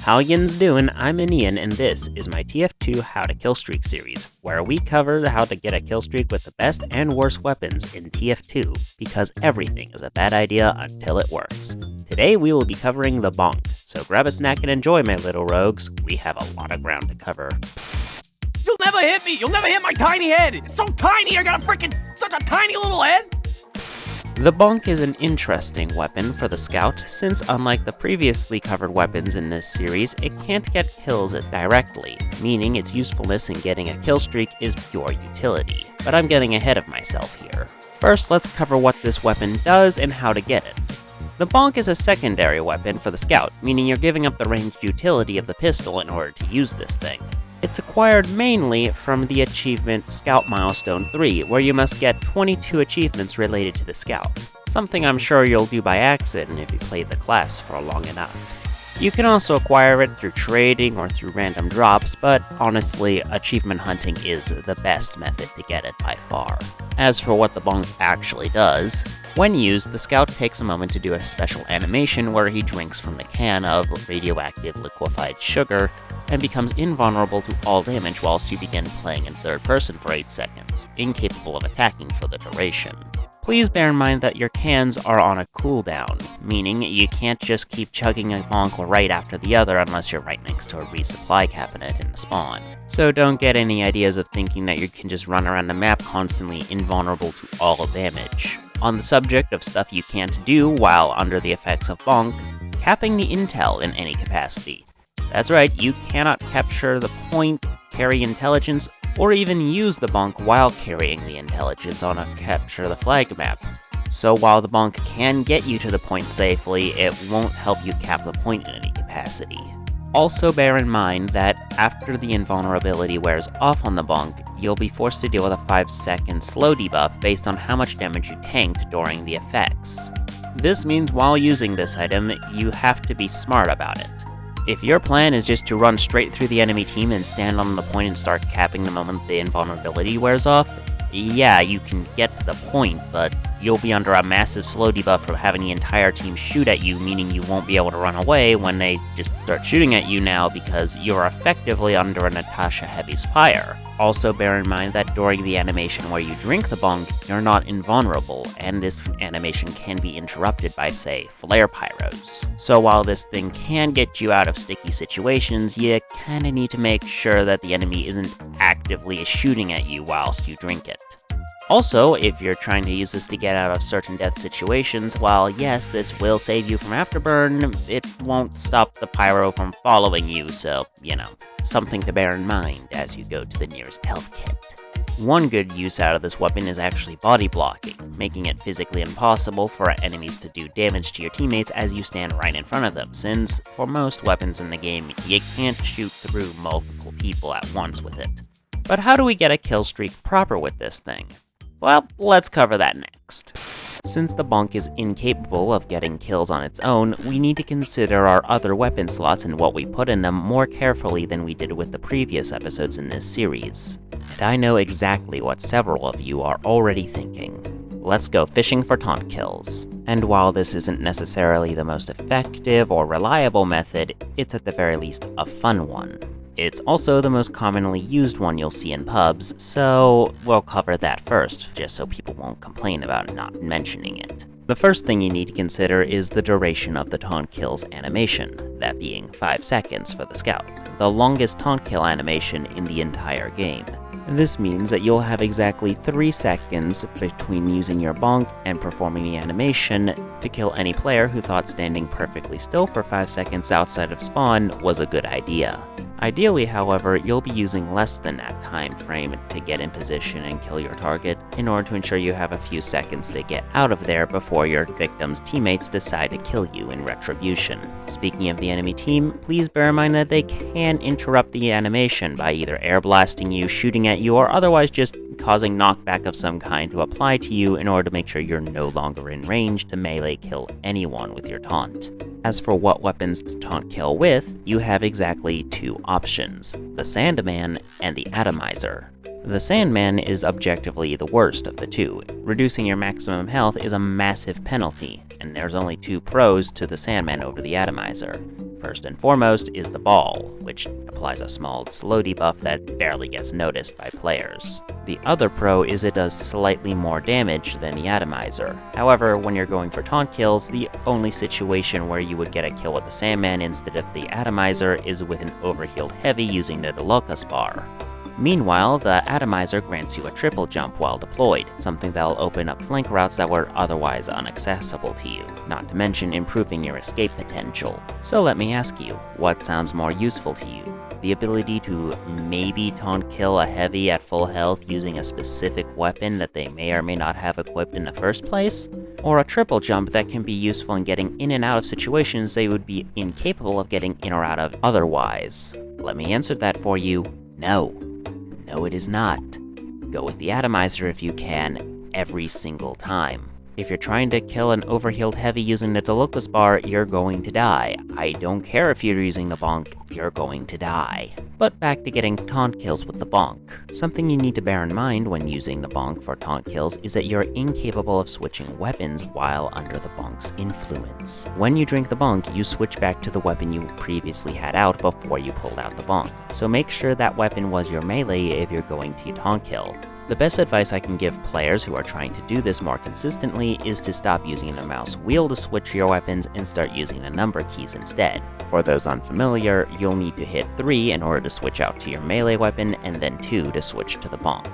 How yins doing? I'm Ian, and this is my TF2 How to Killstreak series, where we cover how to get a killstreak with the best and worst weapons in TF2, because everything is a bad idea until it works. Today we will be covering the Bonk, so grab a snack and enjoy, my little rogues. We have a lot of ground to cover. You'll never hit me! You'll never hit my tiny head! It's so tiny, I got such a tiny little head! The Bonk is an interesting weapon for the Scout, since unlike the previously covered weapons in this series, it can't get kills directly, meaning its usefulness in getting a killstreak is pure utility. But I'm getting ahead of myself here. First, let's cover what this weapon does and how to get it. The Bonk is a secondary weapon for the Scout, meaning you're giving up the ranged utility of the pistol in order to use this thing. It's acquired mainly from the achievement Scout Milestone 3, where you must get 22 achievements related to the Scout, something I'm sure you'll do by accident if you play the class for long enough. You can also acquire it through trading or through random drops, but honestly, achievement hunting is the best method to get it by far. As for what the Bonk actually does, when used, the Scout takes a moment to do a special animation where he drinks from the can of radioactive liquefied sugar and becomes invulnerable to all damage whilst you begin playing in third person for 8 seconds, incapable of attacking for the duration. Please bear in mind that your cans are on a cooldown, meaning you can't just keep chugging a Bonk right after the other unless you're right next to a resupply cabinet in the spawn. So don't get any ideas of thinking that you can just run around the map constantly invulnerable to all damage. On the subject of stuff you can't do while under the effects of Bonk, capping the intel in any capacity. That's right, you cannot capture the point, carry intelligence, or even use the Bonk while carrying the intelligence on a capture the flag map. So while the Bonk can get you to the point safely, it won't help you cap the point in any capacity. Also bear in mind that after the invulnerability wears off on the Bonk, you'll be forced to deal with a 5-second slow debuff based on how much damage you tanked during the effects. This means while using this item, you have to be smart about it. If your plan is just to run straight through the enemy team and stand on the point and start capping the moment the invulnerability wears off, yeah, you can get the point, but you'll be under a massive slow debuff from having the entire team shoot at you, meaning you won't be able to run away when they just start shooting at you now because you're effectively under a Natasha Heavy's fire. Also bear in mind that during the animation where you drink the Bonk, you're not invulnerable, and this animation can be interrupted by, say, flare pyros. So while this thing can get you out of sticky situations, you kinda need to make sure that the enemy isn't actively shooting at you whilst you drink it. Also, if you're trying to use this to get out of certain death situations, while yes, this will save you from afterburn, it won't stop the pyro from following you, so, something to bear in mind as you go to the nearest health kit. One good use out of this weapon is actually body blocking, making it physically impossible for enemies to do damage to your teammates as you stand right in front of them, since for most weapons in the game, you can't shoot through multiple people at once with it. But how do we get a killstreak proper with this thing? Well, let's cover that next. Since the Bonk is incapable of getting kills on its own, we need to consider our other weapon slots and what we put in them more carefully than we did with the previous episodes in this series. And I know exactly what several of you are already thinking. Let's go fishing for taunt kills. And while this isn't necessarily the most effective or reliable method, it's at the very least a fun one. It's also the most commonly used one you'll see in pubs, so we'll cover that first, just so people won't complain about not mentioning it. The first thing you need to consider is the duration of the taunt kills animation, that being 5 seconds for the Scout, the longest taunt kill animation in the entire game. This means that you'll have exactly 3 seconds between using your Bonk and performing the animation to kill any player who thought standing perfectly still for 5 seconds outside of spawn was a good idea. Ideally, however, you'll be using less than that time frame to get in position and kill your target in order to ensure you have a few seconds to get out of there before your victim's teammates decide to kill you in retribution. Speaking of the enemy team, please bear in mind that they can interrupt the animation by either air blasting you, shooting at you, or otherwise just causing knockback of some kind to apply to you in order to make sure you're no longer in range to melee kill anyone with your taunt. As for what weapons to taunt kill with, you have exactly 2 options, the Sandman and the Atomizer. The Sandman is objectively the worst of the two. Reducing your maximum health is a massive penalty, and there's only two pros to the Sandman over the Atomizer. First and foremost is the Ball, which applies a small slow debuff that barely gets noticed by players. The other pro is it does slightly more damage than the Atomizer. However, when you're going for taunt kills, the only situation where you would get a kill with the Sandman instead of the Atomizer is with an overhealed heavy using the Deluxe bar. Meanwhile, the Atomizer grants you a triple jump while deployed, something that'll open up flank routes that were otherwise inaccessible to you, not to mention improving your escape potential. So let me ask you, what sounds more useful to you? The ability to maybe taunt kill a heavy at full health using a specific weapon that they may or may not have equipped in the first place? Or a triple jump that can be useful in getting in and out of situations they would be incapable of getting in or out of otherwise? Let me answer that for you. No. No, it is not. Go with the Atomizer if you can, every single time. If you're trying to kill an overhealed heavy using the Deluxe bar, you're going to die. I don't care if you're using the Bonk, you're going to die. But back to getting taunt kills with the Bonk. Something you need to bear in mind when using the Bonk for taunt kills is that you're incapable of switching weapons while under the Bonk's influence. When you drink the Bonk, you switch back to the weapon you previously had out before you pulled out the Bonk. So make sure that weapon was your melee if you're going to taunt kill. The best advice I can give players who are trying to do this more consistently is to stop using the mouse wheel to switch your weapons and start using the number keys instead. For those unfamiliar, you'll need to hit 3 in order to switch out to your melee weapon, and then 2 to switch to the Bonk.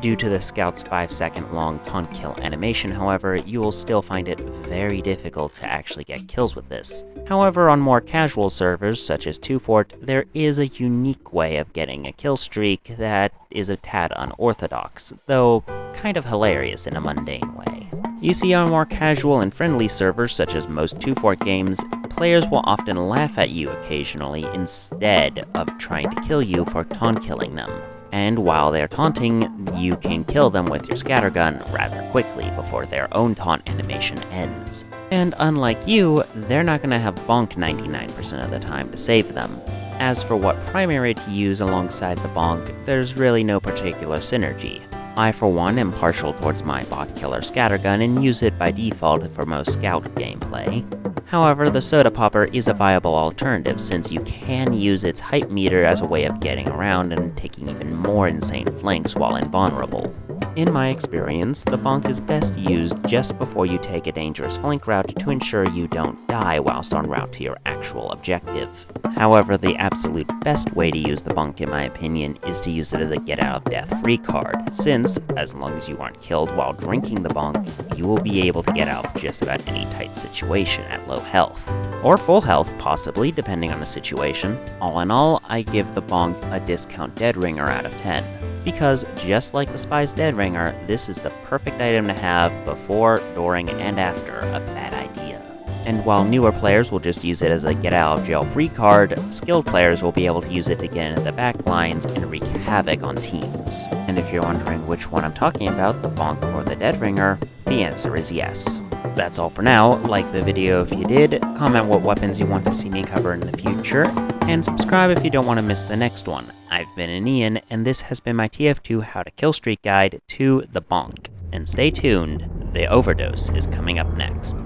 Due to the Scout's 5-second long taunt kill animation, however, you will still find it very difficult to actually get kills with this. However, on more casual servers, such as 2Fort, there is a unique way of getting a kill streak that is a tad unorthodox, though kind of hilarious in a mundane way. You see, on more casual and friendly servers, such as most 2Fort games, players will often laugh at you occasionally instead of trying to kill you for taunt killing them. And while they're taunting, you can kill them with your scattergun rather quickly before their own taunt animation ends. And unlike you, they're not going to have Bonk 99% of the time to save them. As for what primary to use alongside the Bonk, there's really no particular synergy. I, for one, am partial towards my bot killer scattergun and use it by default for most Scout gameplay. However, the Soda Popper is a viable alternative since you can use its hype meter as a way of getting around and taking even more insane flanks while invulnerable. In my experience, the Bonk is best used just before you take a dangerous flank route to ensure you don't die whilst en route to your actual objective. However, the absolute best way to use the Bonk, in my opinion, is to use it as a get-out-of-death-free card, since, as long as you aren't killed while drinking the Bonk, you will be able to get out of just about any tight situation at low health. Or full health, possibly, depending on the situation. All in all, I give the Bonk a discount Dead Ringer out of 10. Because, just like the Spy's Dead Ringer, this is the perfect item to have before, during, and after a bad idea. And while newer players will just use it as a get-out-of-jail-free card, skilled players will be able to use it to get into the back lines and wreak havoc on teams. And if you're wondering which one I'm talking about, the Bonk or the Dead Ringer, the answer is yes. That's all for now. Like the video if you did, comment what weapons you want to see me cover in the future, and subscribe if you don't want to miss the next one. I've been Ian, and this has been my TF2 How to Kill Streak Guide to the Bonk. And stay tuned, the overdose is coming up next.